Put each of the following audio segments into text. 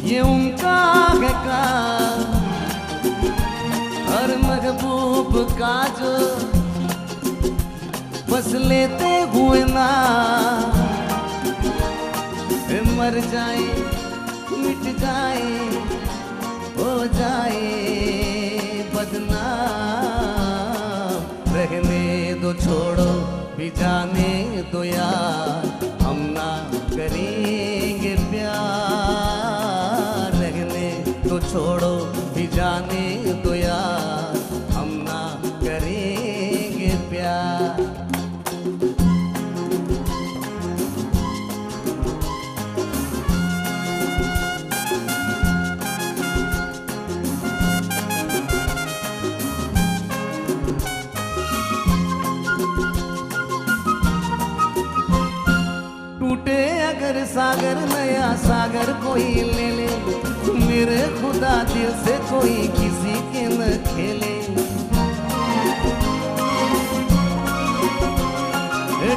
ये उनका है काम, हर महबूब का जो बस लेते हुए ना मर जाए, मिट जाए, हो जाए बदनाम। रहने दो, छोड़ो भी जाने दो यार, हम ना करेंगे प्यार। रहने दो, छोड़ो भी जाने दो यार, हम ना करेंगे प्यार। टूटे अगर सागर, नया सागर कोई ले ले, मेरे खुदा दिल से कोई किसी के न खेले।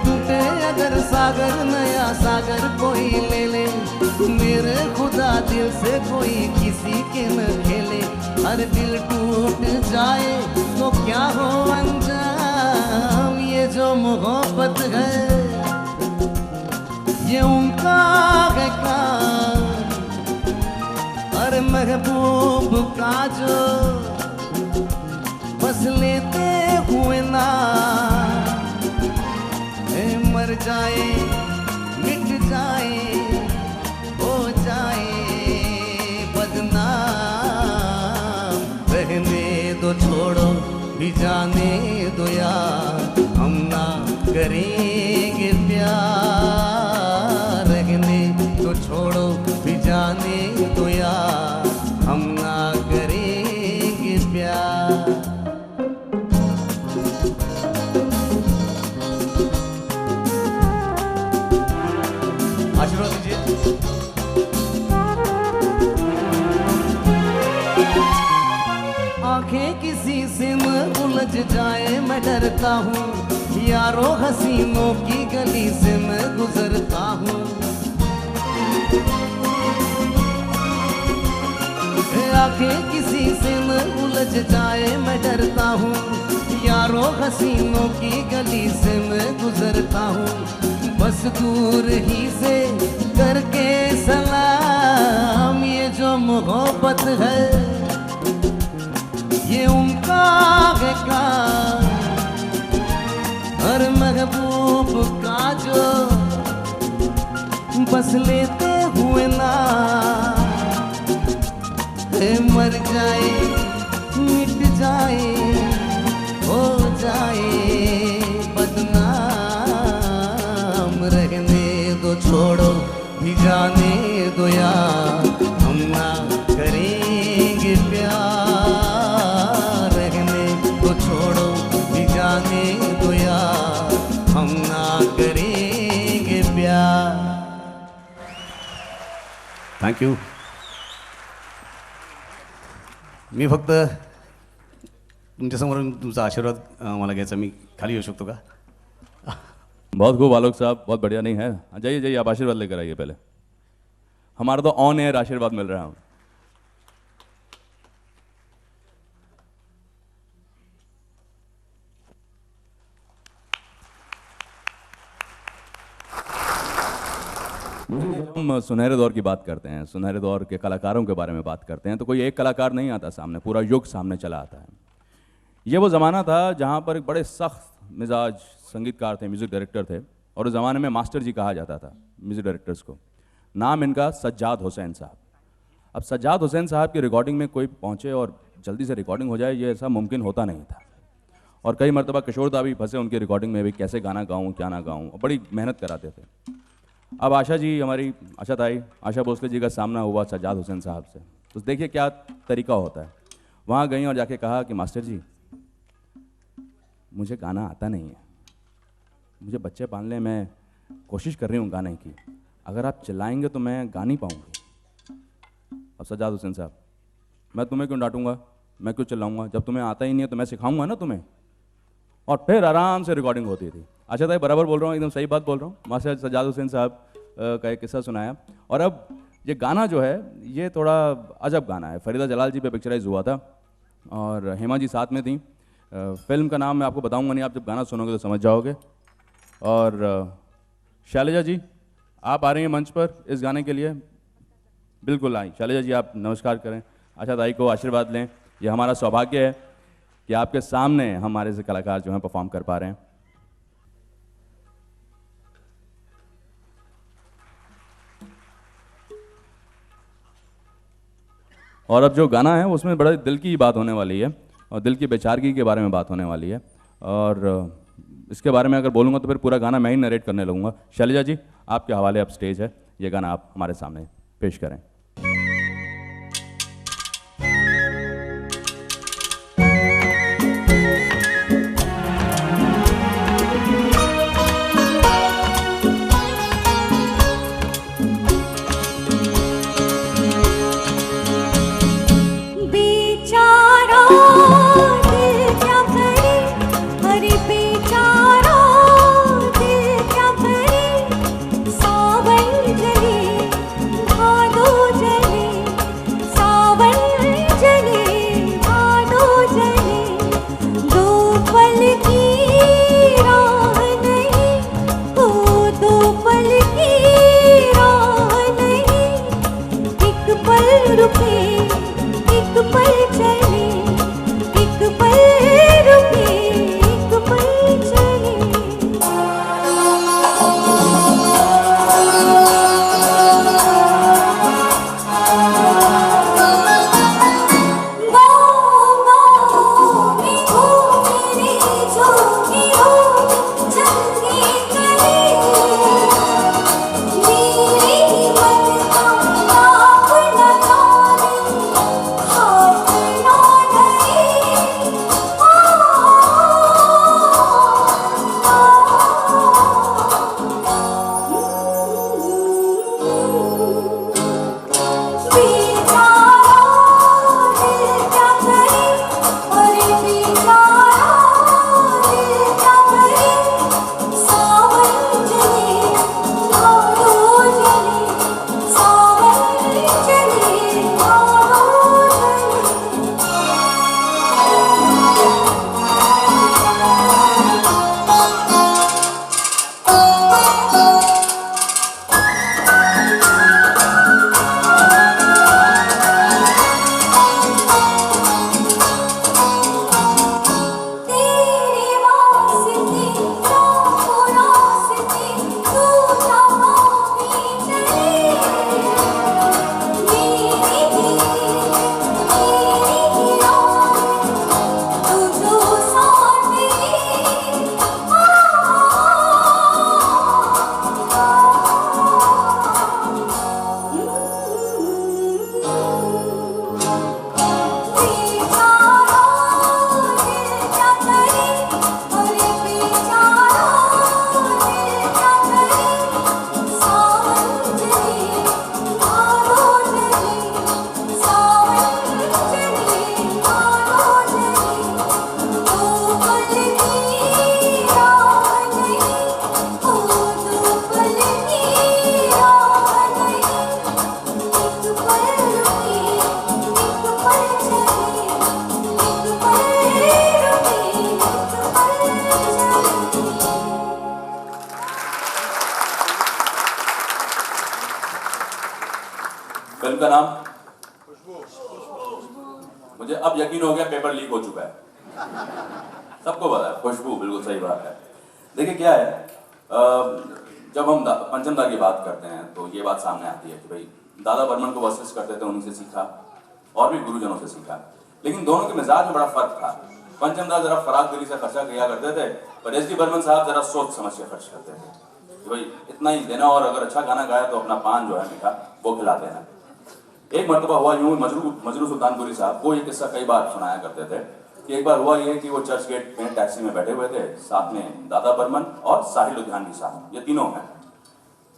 टूटे अगर सागर, नया सागर कोई ले ले, मेरे खुदा दिल से कोई किसी के न खेले। हर दिल टूट जाए तो क्या हो अंजाम, ये जो मोहब्बत है ये उनका है काम, हर महबूब का जो बस लेते हुए ना मर जाए, मिट जाए, हो जाए बदनाम। रहने दो, छोड़ो भी जाने दो यार, हम ना करेंगे प्यार। रहने तो छोड़ो भी जाने दो यार, हम ना करेंगे प्यार। आशीर्वाद दीजिए। आंखें किसी से न उलझ जाए मैं डरता हूँ, यारों हसीनों की गली से मैं गुजरता हूँ। आंखें किसी से न उलझ जाए मैं डरता हूँ, यारों हसीनों की गली से मैं गुजरता हूँ। बस दूर ही से करके सलाम, ये जो मोहब्बत है ये उनका है काम, हर महबूब का जो बस लेते हुए ना मर जाए, मिट जाए, हो जाए बदनाम। रहने दो, छोड़ो भी जाने दो यार, हम ना करेंगे प्यार। रहने दो, छोड़ो भी जाने दो यार, हम ना करेंगे प्यार। Thank you. मी फक्त तुमच्यासमोर तुमचा आशीर्वाद मला घ्यायचा, मी खाली येऊ शकतो का? बहुत खूब आलोक साहब, बहुत बढ़िया। नहीं है, जाइए जाइए, आप आशीर्वाद लेकर आइए। पहले हमारा तो ऑन एयर आशीर्वाद मिल रहा है। हम सुनहरे दौर की बात करते हैं, सुनहरे दौर के कलाकारों के बारे में बात करते हैं, तो कोई एक कलाकार नहीं आता सामने, पूरा युग सामने चला आता है। ये वो ज़माना था जहाँ पर एक बड़े सख्त मिजाज संगीतकार थे, म्यूज़िक डायरेक्टर थे, और उस ज़माने में मास्टर जी कहा जाता था म्यूज़िक डायरेक्टर्स को। नाम इनका सज्जाद हुसैन साहब। अब सज्जाद हुसैन साहब की रिकॉर्डिंग में कोई पहुँचे और जल्दी से रिकॉर्डिंग हो जाए, ये ऐसा मुमकिन होता नहीं था। और कई मरतबा किशोर दा भी फंसे उनकी रिकॉर्डिंग में भी, कैसे गाना गाऊँ क्या ना गाऊँ, और बड़ी मेहनत कराते थे। अब आशा जी, हमारी आशा ताई, आशा भोसले जी का सामना हुआ सज्जाद हुसैन साहब से, तो देखिए क्या तरीका होता है। वहाँ गई और जाके कहा कि मास्टर जी, मुझे गाना आता नहीं है, मुझे बच्चे पालने में कोशिश कर रही हूँ गाने की, अगर आप चिल्लाएंगे तो मैं गा नहीं पाऊँगी। अब सज्जाद हुसैन साहब, मैं तुम्हें क्यों डांटूंगा, मैं क्यों चिल्लाऊंगा, जब तुम्हें आता ही नहीं है तो मैं सिखाऊंगा ना तुम्हें। और फिर आराम से रिकॉर्डिंग होती थी। अच्छा था, बराबर बोल रहा हूँ, एकदम सही बात बोल रहा हूँ। मास्टर सज्जाद हुसैन साहब का एक किस्सा सुनाया। और अब ये गाना जो है ये थोड़ा अजब गाना है, फरीदा जलाल जी पे पिक्चराइज हुआ था और हेमा जी साथ में थी। फिल्म का नाम मैं आपको बताऊंगा नहीं, आप जब गाना सुनोगे तो समझ जाओगे। और शैलजा जी आप आ रही हैं मंच पर इस गाने के लिए, बिल्कुल आई। शैलजा जी आप नमस्कार करें, आशा ताई को आशीर्वाद लें। ये हमारा सौभाग्य है कि आपके सामने हमारे से कलाकार जो हैं परफॉर्म कर पा रहे हैं। और अब जो गाना है उसमें बड़ा दिल की बात होने वाली है और दिल की बेचारगी के बारे में बात होने वाली है। और इसके बारे में अगर बोलूँगा तो फिर पूरा गाना मैं ही नरेट करने लगूंगा। शैलजा जी आपके हवाले अब स्टेज है, ये गाना आप हमारे सामने पेश करें। फिल्म का नाम मुझे अब यकीन हो गया, पेपर लीक हो चुका है, सबको पता है, खुशबू, बिल्कुल सही बात है। देखिए क्या है, जब हम पंचमदा की बात करते हैं तो ये बात सामने आती है कि भाई दादा बर्मन को वर्सेस करते थे, उन्हीं से सीखा और भी गुरुजनों से सीखा, लेकिन दोनों के मिजाज में बड़ा फर्क था। पंचमदा जरा फराक दिली से खर्चा किया करते थे, पर एस डी बर्मन साहब जरा सोच समझ के खर्च करते थे कि भाई इतना ही देना और अगर अच्छा गाना गाया तो अपना पान जो है मीठा वो खिला देना। एक मरतबा हुआ यूं, मजरू सुल्तानपुरी साहब को ये किस्सा कई बार सुनाया करते थे कि एक बार हुआ ये कि वो चर्च गेट में टैक्सी में बैठे हुए थे, साथ में दादा बर्मन और साहिल लुधियानवी साहब, ये तीनों हैं।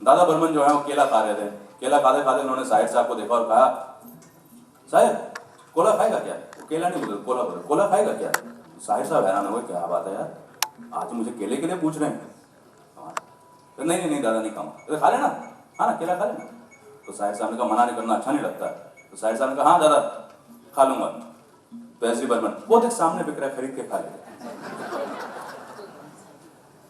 दादा बर्मन जो है वो केला खा रहे थे, केला खाते खाते उन्होंने साहिल साहब को देखा और कहा, साहिल कोला खाएगा क्या? वो केला नहीं बोले, कोला बोले, कोला खाएगा क्या? साहिल साहब हैरान हुए, क्या बात है यार, आज मुझे केले के लिए पूछ रहे हैं? नहीं नहीं नहीं दादा नहीं खाऊंगा। खा लेना, हाँ ना, केला खा लेना। तो साहिर साहब ने कहा मना नहीं करना, अच्छा नहीं लगता। तो साहिर साहब ने कहा हाँ दादा खा लूंगा। तो ऐसी बर्मन वो देख सामने बिक रहा है, खरीद के खा ले।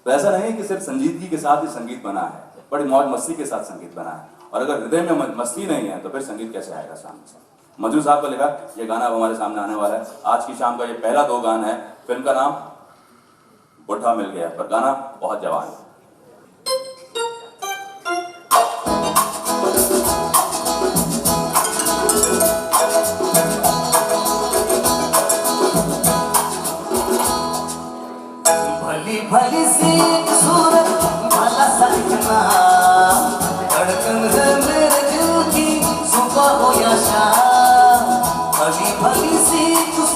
तो ऐसा नहीं कि सिर्फ संजीदगी के साथ ही संगीत बना है, बड़ी मौज मस्ती के साथ संगीत बना है। और अगर हृदय में मस्ती नहीं है तो फिर संगीत कैसे आएगा सामने से। मजरू साहब का लिखा ये गाना अब हमारे सामने आने वाला है। आज की शाम का ये पहला 2 गान है। फिल्म का नाम बुढ़ा मिल गया, पर गाना बहुत जवान है। भली भली सी सूरत भला सजना, धड़कन है मेरे दिल की सुबह हो या शाम। भली भली सी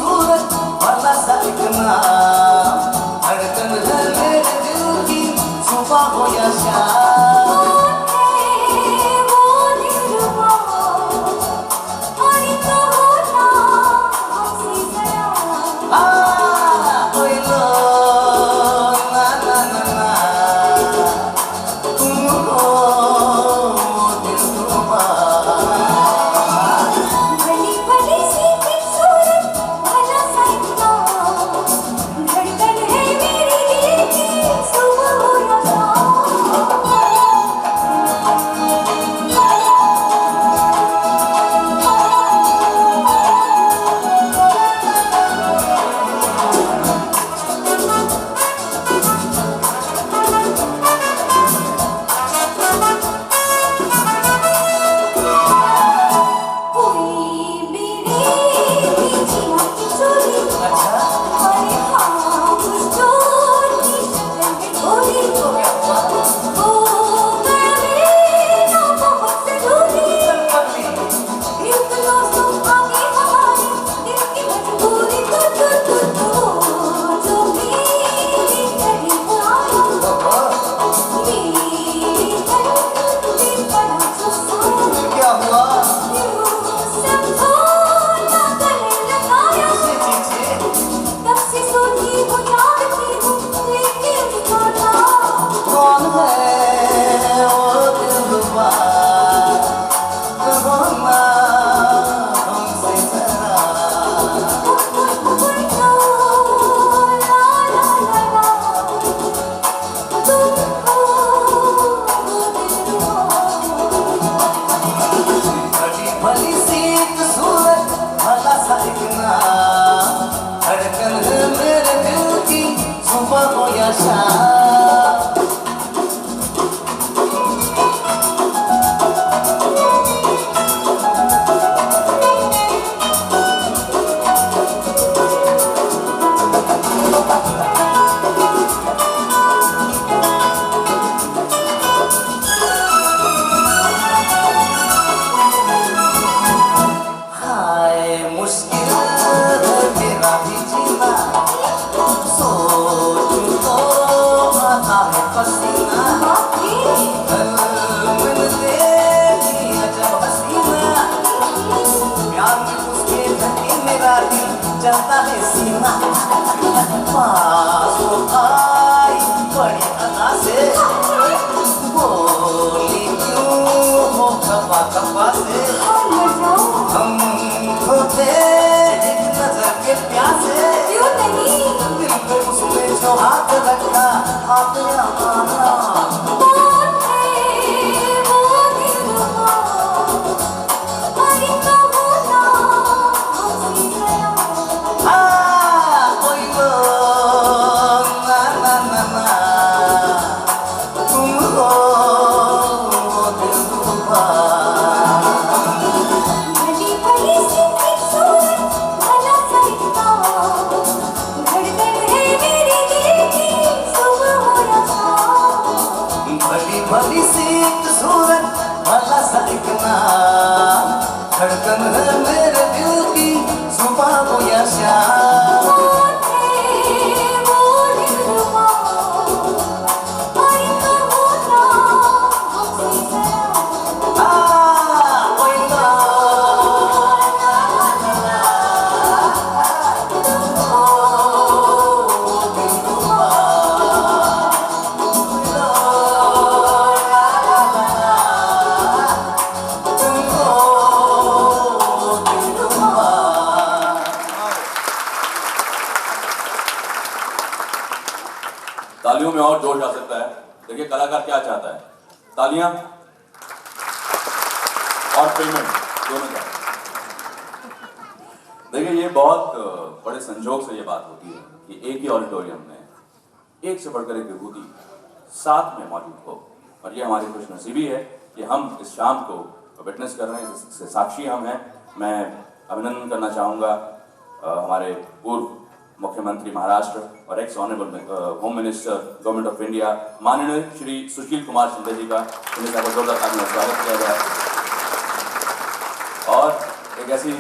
सूरत भला सजना, धड़कन है मेरे दिल की सुबह हो या शाम। चलता है सीमा पास आई बड़ी अदा से बोली क्यों हो खपा खपा से हम खोते एक नजर के प्यासे क्यों नहीं दिल पे उसने जो हाथ रखा हाथ हमारा भली सी सूरत भला सजना, धड़कन है मेरे दिल की सुबह हो या शाम। और जोश आ सकता है। देखिए कलाकार क्या चाहता है, तालियां और पेमेंट दोनों का। देखिए ये बहुत बड़े संजोग से ये बात होती है कि एक ही ऑडिटोरियम में एक से बढ़कर एक विभूति साथ में मौजूद हो, और ये हमारी खुशनसीबी है कि हम इस शाम को विटनेस कर रहे हैं, इससे साक्षी हम हैं। मैं अभिनंदन करना चाहूँगा हमारे पूर्व मुख्यमंत्री महाराष्ट्र और x honourable home minister government of India माननीय श्री सुशील कुमार शिंदे जी का, उन्हें जोरदार तालियों में स्वागत किया जाए। और एक ऐसी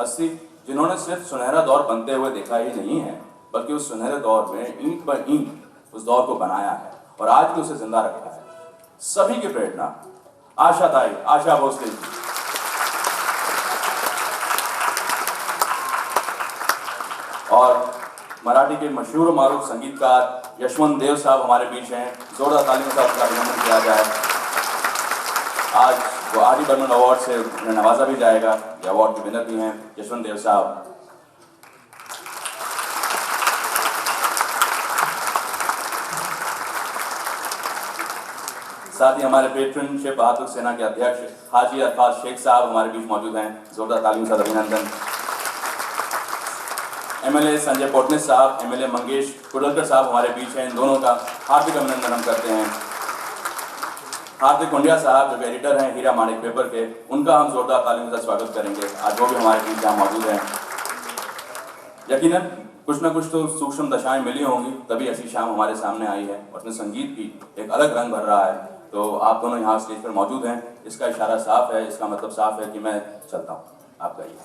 हस्ती जिन्होंने सिर्फ सुनहरा दौर बनते हुए देखा ही नहीं है, बल्कि उस सुनहरे दौर में ईंट पर ईंट उस दौर को बनाया है और आज भी उसे जिंदा रखा है। सभी की प्रेरणा आशा भोसले जी। और मराठी के मशहूर मारूफ संगीतकार यशवंत देव साहब हमारे बीच हैं, जोरदार तालियों से आपका अभिनंदन किया जाए। आज वो आदि बर्मन अवार्ड से उन्हें नवाजा भी जाएगा, ये अवार्ड के विनर भी हैं यशवंत देव साहब। साथ ही हमारे पेट्रन शिव बहादुर सेना के अध्यक्ष हाजी अरफाज शेख साहब हमारे बीच मौजूद हैं, जोरदार तालियों से अभिनंदन। एमएलए संजय पोटनेस साहब, एमएलए मंगेश कुडलकर साहब हमारे बीच हैं, इन दोनों का हार्दिक अभिनंदन हम करते हैं। हार्दिक कुंडिया साहब जो एडिटर हैं हीरा माणिक पेपर के, उनका हम जोरदार तालियों से स्वागत करेंगे, आज वो भी हमारे बीच यहाँ मौजूद हैं। यकीनन कुछ ना कुछ तो सूक्ष्म दशाएं मिली होंगी, तभी ऐसी शाम हमारे सामने आई है और उसमें संगीत भी एक अलग रंग भर रहा है। तो आप दोनों यहाँ स्टेज पर मौजूद हैं, इसका इशारा साफ है, इसका मतलब साफ है कि मैं चलता हूँ, आप कहिए।